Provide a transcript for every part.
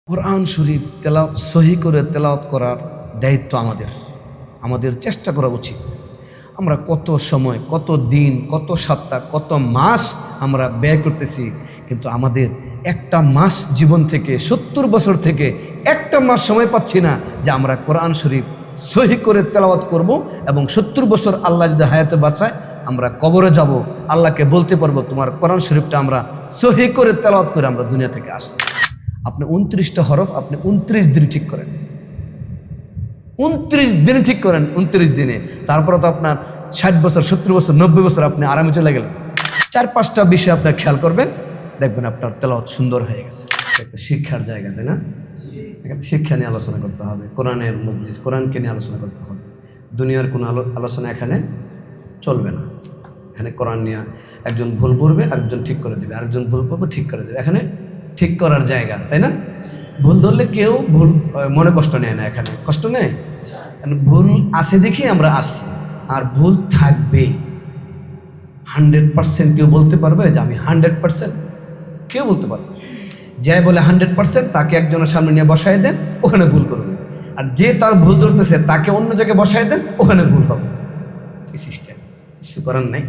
কোরআন শরীফ সহি করে তেলাওয়াত করার দায়িত্ব আমাদের চেষ্টা করা উচিত। আমরা কত সময়, কত দিন, কত সপ্তাহ, কত মাস আমরা ব্যয় করতেছি, কিন্তু আমাদের একটা মাস জীবন থেকে 70 বছর থেকে একটা মাস সময় পাচ্ছি না যে আমরা কোরআন শরীফ সহি করে তেলাওয়াত করব এবং 70 বছর আল্লাহ যদি হায়াতে বাঁচায় আমরা কবরে যাব, আল্লাহকে বলতে পারবো তোমার কোরআন শরীফটা আমরা সহি করে তেলাওয়াত করে আমরা দুনিয়া থেকে আসছি। আপনি 29টা হরফ আপনি 29 দিন ঠিক করেন, 29 দিন ঠিক করেন, 29 দিনে। তারপরে তো আপনার 60 বছর, 70 বছর, 90 বছর আপনি আরামে চলে গেলেন। 4-5টা বিষয় আপনার খেয়াল করবেন, দেখবেন আপনার তেলাওয়াত সুন্দর হয়ে গেছে। একটা শিক্ষার জায়গা, তাই না? শিক্ষা নিয়ে আলোচনা করতে হবে, কোরআনের মজলিস, কোরআনকে নিয়ে আলোচনা করতে হবে। দুনিয়ার কোনো আলোচনা এখানে চলবে না। এখানে কোরআন নিয়ে একজন ভুল পড়বে, আরেকজন ঠিক করে দেবে, আরেকজন ভুল পড়বে, ঠিক করে দেবে। এখানে ঠিক করার জায়গা, তাই না? ভুল ধরলে কেউ ভুল মনে কষ্ট নেয় না, এখানে কষ্ট নেয়। ভুল আছে দেখে আমরা আসছি, আর ভুল থাকবে। 100% কেউ বলতে পারবে যে আমি 100%? কেউ বলতে পারবে? যে বলে 100% তাকে একজনের সামনে নিয়ে বসায় দেন, ওখানে ভুল করবে। আর যে তার ভুল ধরতেছে তাকে অন্য জায়গায় বসায় দেন, ওখানে ভুল হবে। এই সিস্টেম কিছু করার নাই,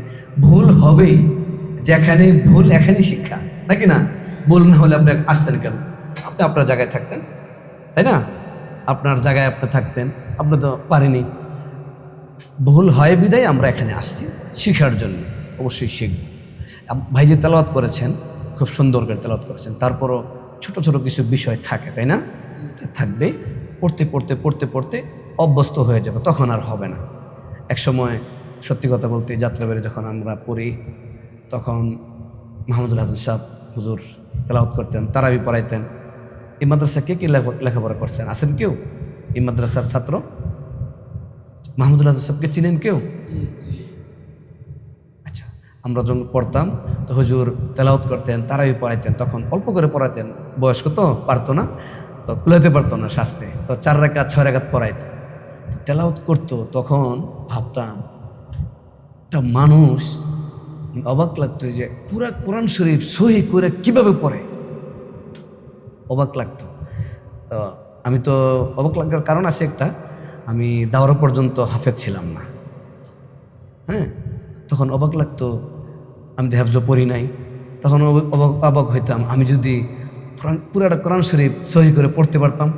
ভুল হবেই। যেখানে ভুল এখানেই শিক্ষা, নাকি না? ভুল না হলে আপনি আসতেন কেন? আপনি আপনার জায়গায় থাকতেন, তাই না? আপনার জায়গায় আপনি থাকতেন, আপনি তো পারেনি। ভুল হয় বিদায় আমরা এখানে আসছি শিখার জন্য, অবশ্যই শিখব। ভাই যে তেলাওয়াত করেছেন, খুব সুন্দর করে তেলাওয়াত করেছেন, তারপরও ছোট ছোট কিছু বিষয় থাকে, তাই না? থাকবে। পড়তে পড়তে পড়তে পড়তে অভ্যস্ত হয়ে যাবে, তখন আর হবে না। এক সময় সত্যি কথা বলতে যাত্রাবাড়ি যখন আমরা পড়ি, তখন মাহমুদুল হাসান সাহেব হুজুর তেলাওয়াত করতেন, তারাবি পড়াইতেন। এই মাদ্রাসা কে কে লেখাপড়া করছেন? আছেন কেউ এই মাদ্রাসার ছাত্র? মাহমুদুল হাসান সাহেবকে চিনেন কেউ? আচ্ছা, আমরা যখন পড়তাম তো হুজুর তেলাওয়াত করতেন, তারাবি পড়াইতেন, তখন অল্প করে পড়াইতেন, বয়স্ক তো পারতো না, তো কুলাইতে পারতো না শাস্তে, তো 4 রাকাত 6 রাকাত পড়াইতো, তেলাওয়াত করতো। তখন ভাবতাম একটা মানুষ, অবাক লাগতো যে পুরা কোরআন শরীফ সহি করে কিভাবে পড়ে, অবাক লাগতো। তো আমি তো অবাক লাগার কারণ আছে একটা, আমি দাওরা পর্যন্ত হাফেজ ছিলাম না। হ্যাঁ, তখন অবাক লাগতো, আমি হেফজ পড়ি নাই, তখন অবাক হইতাম আমি যদি পুরাটা কোরআন শরীফ সহি করে পড়তে পারতাম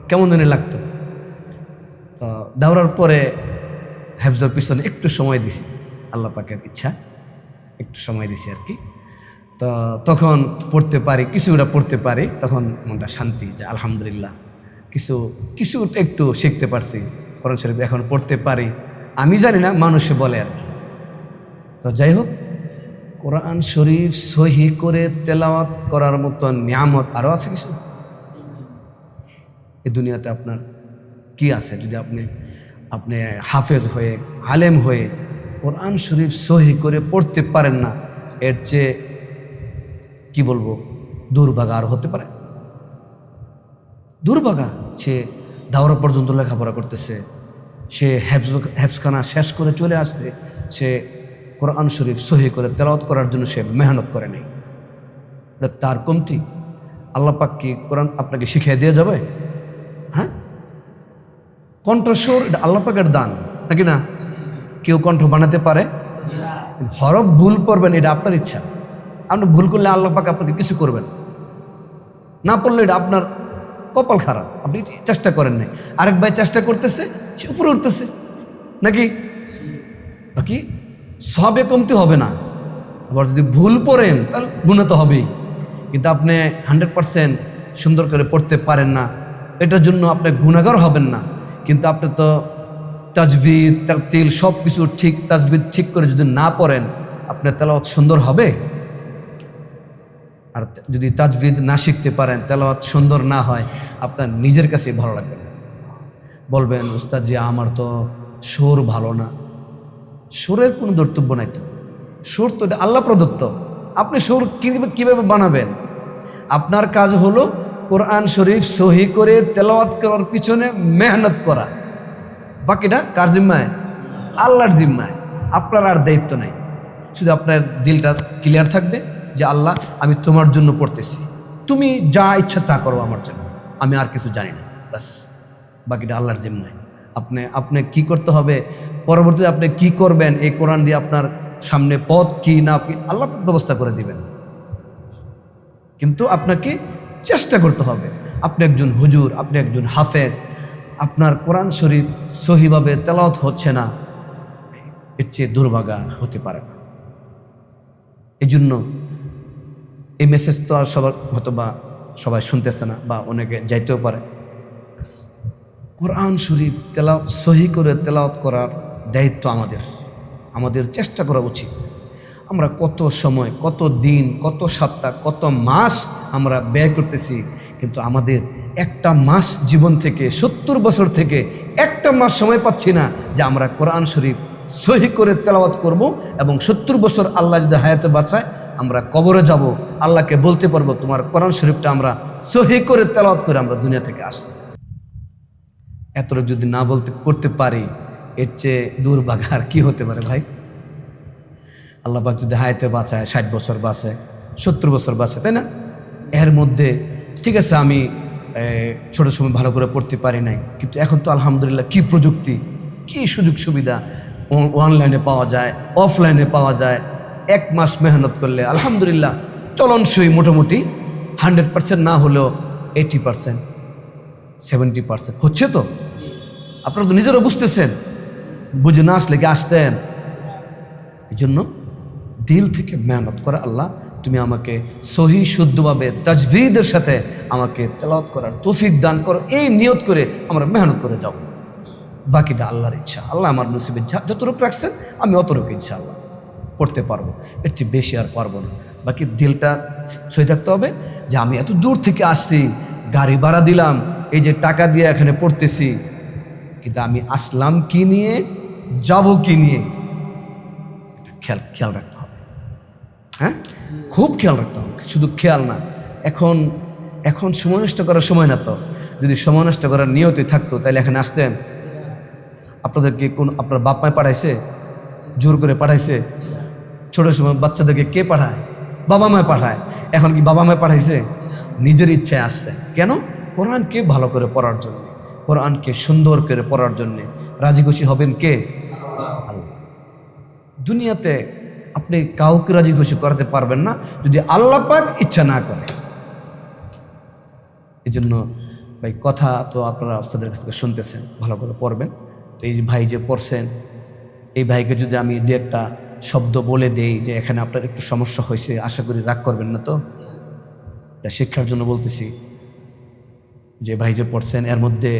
কেমন জানি লাগতো। তো দাওরার পরে হেফজর পিছনে একটু সময় দিছি, আল্লাহ পাকের ইচ্ছা, একটু সময় দিছি আর কি। তো তখন পড়তে পারি, কিছুটা পড়তে পারি, তখন মনটা শান্তি যে আলহামদুলিল্লাহ কিছু একটু শিখতে পারছি, কোরআন শরীফ এখন পড়তে পারি। আমি জানি না, মানুষে বলে আর কি। তো যাই হোক, কোরআন শরীফ সহি করে তেলাওয়াত করার মতো নিয়ামত আরও আছে কিছু এই দুনিয়াতে। আপনার কি আছে যদি আপনি হাফেজ হয়ে, আলেম হয়ে কোরআন শরীফ সহি করে পড়তে পারেন না? এর চেয়ে কি বলবো, দুর্ভাগা আর হতে পারে? দুর্ভাগা। সে দাওরা পর্যন্ত লেখাপড়া করতেছে, সে হেফজখানা শেষ করে চলে আসছে, সে কোরআন শরীফ সহি করে তেলাওয়াত করার জন্য সে মেহনত করে নাই। এটা তার কমতি? আল্লাহ পাক কি কোরআন আপনাকে শিখিয়ে দেওয়া যাবে? হ্যাঁ, কণ্ঠস্বর এটা আল্লাহ পাকের দান, নাকি না? কেউ কণ্ঠ বানাতে পারে? হরফ ভুল পড়বেন এটা আপনার ইচ্ছা। আপনি ভুল করলে আল্লাহ পাক আপনাকে কিছু করবেন না, পড়লে এটা আপনার কপাল খারাপ, আপনি চেষ্টা করেন নাই। আরেক ভাই চেষ্টা করতেছে, সে উপরে উঠতেছে, নাকি? বাকি সবে কমতে হবে না। আবার যদি ভুল পড়েন তাহলে গুণা তো হবেই, কিন্তু আপনি 100% সুন্দর করে পড়তে পারেন না, এটার জন্য আপনি গুনাহগার হবেন না। কিন্তু আপনি তো তাজবিদ, তারতিল সব কিছু ঠিক, তাজবিদ ঠিক করে যদি না পড়েন, আপনার তেলাওয়াত সুন্দর হবে? আর যদি তাজবিদ না শিখতে পারেন, তেলাওয়াত সুন্দর না হয়, আপনার নিজের কাছে ভালো লাগবে না। বলবেন উস্তাদ জি আমার তো সুর ভালো না। সুরের কোনো কর্তব্য নাই তো, সুর তো আল্লাহ প্রদত্ত। আপনি সুর কিভাবে বানাবেন? আপনার কাজ হলো কোরআন শরীফ সহি করে তেলাওয়াত করার পিছনে মেহনত করা। বাকিটা কার জিম্মায়? আল্লাহর জিম্মায়। আপনার আর দায়িত্ব নাই। শুধু আপনার দিলটা ক্লিয়ার থাকবে যে আল্লাহ আমি তোমার জন্য পড়তেছি, তুমি যা ইচ্ছা তা করো আমার জন্য। আমি আর কিছু জানি না, বাস বাকিটা আল্লাহর জিম্মায়। আপনি কি করতে হবে, পরবর্তীতে আপনি কি করবেন, এই কোরআন দিয়ে আপনার সামনে পথ কি না কি আল্লাহ ব্যবস্থা করে দিবেন। কিন্তু আপনাকে চেষ্টা করতে হবে। আপনি একজন হুজুর, আপনি একজন হাফেজ, আপনার কোরআন শরীফ সহিভাবে তেলাওয়াত হচ্ছে না, এর চেয়ে দুর্ভাগা হতে পারে না। এই জন্য এই মেসেজ তো আর সবার হয়তো বা সবাই শুনতেছে না, বা অনেকে যাইতেও পারে। কোরআন শরীফ সহি করে তেলাওয়াত করার দায়িত্ব আমাদের চেষ্টা করা উচিত। আমরা কত সময়, কত দিন, কত সপ্তাহ, কত মাস আমরা ব্যয় করতেছি, কিন্তু আমাদের একটা মাস জীবন থেকে 70 বছর থেকে একটা মাস সময় পাচ্ছি না যে আমরা কোরআন শরীফ সহি করে তেলাওয়াত করব, এবং 70 বছর আল্লাহ যদি হায়াতে বাঁচায় আমরা কবরে যাব, আল্লাহকে বলতে পারবো তোমার কোরআন শরীফটা আমরা সহি করে তেলাওয়াত করে আমরা দুনিয়া থেকে আসছি। এতটা যদি না করতে পারি, এর চেয়ে দুর্ভাগা আর কি হতে পারে ভাই? আল্লাহ পাক যদি হায়াতে বাঁচায়, 60 বছর বাঁচে, 70 বছর বাঁচে, তাই না? এর মধ্যে ঠিক আছে আমি ছোটো সময় ভালো করে পড়তে পারি নাই, কিন্তু এখন তো আলহামদুলিল্লাহ কি প্রযুক্তি, কি সুযোগ সুবিধা, অনলাইনে পাওয়া যায়, অফলাইনে পাওয়া যায়। 1 মাস মেহনত করলে আলহামদুলিল্লাহ চলনসই মোটামুটি 100% না হলেও 80%, 70% হচ্ছে। তো আপনারা তো নিজেরা বুঝতেছেন, বুঝে না আসলে কি আসতেন? এই জন্য দিল থেকে মেহনত করে, আল্লাহ তুমি আমাকে সহি শুদ্ধভাবে তাজভিদের সাথে আমাকে তেলাওয়াত করার তৌফিক দান করো, এই নিয়ত করে আমরা মেহনত করে যাব। বাকিটা আল্লাহর ইচ্ছা। আল্লাহ আমার নসিবে যতটুকু রাখছেন আমি অতটুকু ইনশাআল্লাহ করতে পারবো, এর চেয়ে বেশি আর পারবো না। বাকি দিলটা সহি থাকতে হবে যে আমি এত দূর থেকে আসছি, গাড়ি ভাড়া দিলাম, এই যে টাকা দিয়ে এখানে পড়তেছি, কিন্তু আমি আসলাম কি নিয়ে, যাব কি নিয়ে, খেয়াল রাখতে হবে। হ্যাঁ, খুব খেয়াল রাখতে হবে। শুধু খেয়াল না, এখন সময় নষ্ট করার সময় না। তো যদি সময় নষ্ট করার নিয়তই থাকতো তাহলে এখানে আসতেন? আপনাদেরকে আপনার বাপ মায় পাঠাইছে? জোর করে পাঠাইছে? ছোটো সময় বাচ্চাদেরকে কে পাঠায়? বাবা মায় পাঠায়। এখন কি বাবা মায় পাঠাইছে? নিজের ইচ্ছায় আসছে। কেন? কোরআনকে ভালো করে পড়ার জন্য, কোরআনকে সুন্দর করে পড়ার জন্যে। রাজি খুশি হবেন কে? আল্লাহ। দুনিয়াতে আপনি কাউকে রাজি খুশি করাতে পারবেন না যদি আল্লাহ পাক ইচ্ছা না করে। এই জন্য ভাই কথা তো আপনারা ওস্তাদের কাছ থেকে শুনতেছেন, ভালো করে পড়বেন। তো এই ভাই যে পড়ছেন, এই ভাইকে যদি আমি দু একটা শব্দ বলে দেই যে এখানে আপনার একটু সমস্যা হয়েছে, আশা করি রাগ করবেন না। তো এটা শিক্ষার জন্য বলতেছি। যে ভাই যে পড়ছেন এর মধ্যে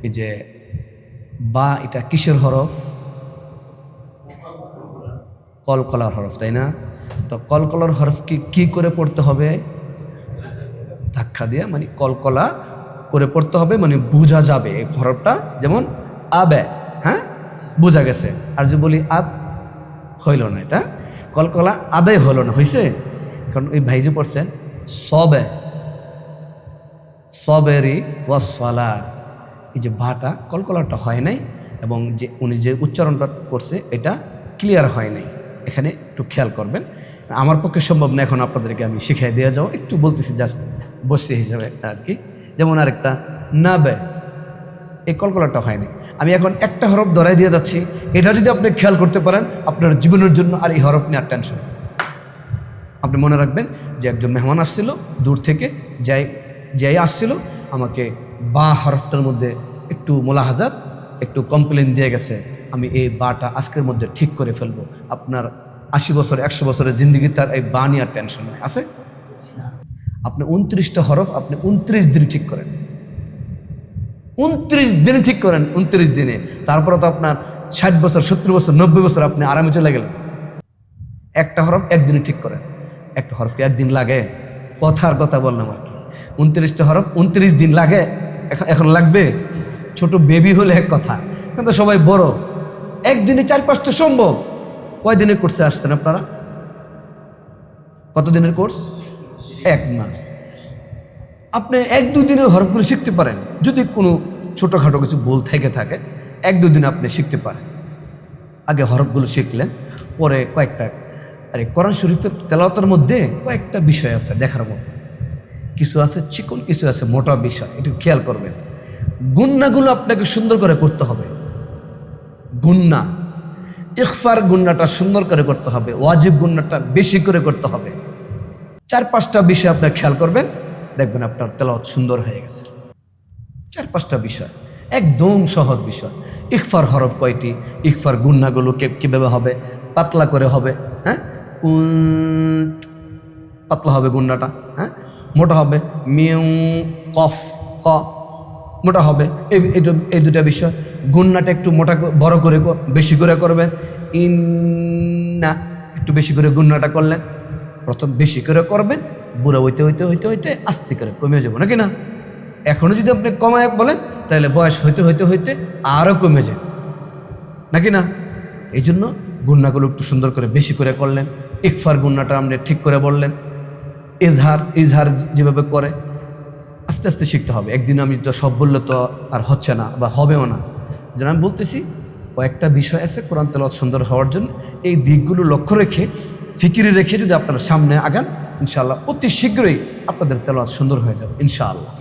এই যে বা, এটা কিসের হরফ? কলকলার হরফ, তাই না? তো কলকলার হরফ কি করে পড়তে হবে? ধাক্কা দিয়ে, মানে কলকলা করে পড়তে হবে, মানে বোঝা যাবে এই হরফটা। যেমন আবে, হ্যাঁ বোঝা গেছে। আর যদি বলি আব, হইল না, এটা কলকলা আদায় হলো না, হয়েছে। কারণ ওই ভাই যে পড়ছেন সবে, সবেরি ওয়াসলা, এই যে ভাটা কলকলাটা হয় নাই, এবং যে উনি যে উচ্চারণটা করছে এটা ক্লিয়ার হয় নাই। এখানে একটু খেয়াল করবেন। আমার পক্ষে সম্ভব না এখন আপনাদেরকে আমি শিখিয়ে দেওয়া যাও, একটু বলতেছি জাস্ট বসে হিসাবে আর কি। যেমন আরেকটা নাবে, এই কলকলাটা হয়নি। আমি এখন একটা হরফ ধরাই দিয়ে যাচ্ছি, এটা যদি আপনি খেয়াল করতে পারেন আপনার জীবনের জন্য আর এই হরফ নিয়ে আর টেনশন। আপনি মনে রাখবেন যে একজন মেহমান আসছিল দূর থেকে, যাই আসছিল, আমাকে বা হরফটার মধ্যে একটু মোলাহাজাত, একটু কমপ্লেন দিয়ে গেছে, আমি এই বাটা আজকের মধ্যে ঠিক করে ফেলবো। আপনার 80 বছর 100 বছরের জিন্দগি তার এই বা নিয়ে আর টেনশন নেই আছে। আপনি 29টা হরফ আপনি 29 দিন ঠিক করেন, 29 দিনে ঠিক করেন, 29 দিনে। তারপরে তো আপনার 60 বছর 70 বছর 90 বছর আপনি আরামে চলে গেলেন। একটা হরফ একদিনে ঠিক করেন। একটা হরফ কি একদিন লাগে? কথার কথা বললাম আর কি। 29টা হরফ 29 দিন লাগে, এখন লাগবে? ছোট বেবি হলে এক কথা, কিন্তু সবাই বড়, একদিনে 4-5টা সম্ভব। কয় দিনের কোর্সে আসছেন আপনারা? কত দিনের কোর্স? 1 মাস। আপনি 1-2 দিনের হরফগুলো শিখতে পারেন। যদি কোনো ছোটোখাটো কিছু ভুল থেকে থাকে 1-2 দিন আপনি শিখতে পারেন। আগে হরফগুলো শিখলেন, পরে কয়েকটা, আরে কোরআন শরীফের তেলাওয়াতের মধ্যে কয়েকটা বিষয় আছে দেখার মতো। কিছু আছে চিকন, কিছু আছে মোটা বিষয়, একটু খেয়াল করবেন। গুন্নাগুলো আপনাকে সুন্দর করে করতে হবে। গুন্না, ইখফার গুন্নাটা সুন্দর করে করতে হবে, ওয়াজিব গুন্নাটা বেশি করে করতে হবে। 4-5টা বিষয় আপনার খেয়াল করবেন, দেখবেন আপনার তেলাওয়াত সুন্দর হয়ে গেছে। 4-5টা বিষয়, একদম সহজ বিষয়। ইখফার হরফ কয়টি, ইখফার গুন্নাগুলো কীভাবে হবে, পাতলা করে হবে, হ্যাঁ, পাতলা হবে গুন্নাটা, হ্যাঁ, মোটা হবে, মিউ কফ ক মোটা হবে। এই দুটা বিষয়। গুন্নাটা একটু মোটা বড় করে বেশি করে করবেন। ইন্না একটু বেশি করে গুন্নাটা করলেন, প্রথম বেশি করে করবেন, বুড়া হইতে হইতে হইতে হইতে আস্তে করে কমে যাবো, নাকি না? এখনও যদি আপনি কমায় বলেন তাহলে বয়স হইতে হইতে হইতে আরও কমে যাবে, নাকি না? এই জন্য গুন্নাগুলো একটু সুন্দর করে বেশি করে করলেন। ইকফার গুন্নাটা আপনি ঠিক করে বললেন। ইজহার যেভাবে করে আস্তে আস্তে শিখতে হবে। একদিন আমি তো সব বললে তো আর হচ্ছে না বা হবেও না। যেন আমি বলতেছি, কয়েকটা বিষয় আছে কোরআন তেলাওয়াত সুন্দর হওয়ার জন্য। এই দিকগুলো লক্ষ্য রেখে, ফিকিরে রেখে যদি আপনারা সামনে আগান, ইনশাআল্লাহ অতি শীঘ্রই আপনাদের তেলাওয়াত সুন্দর হয়ে যাবে ইনশাআল্লাহ।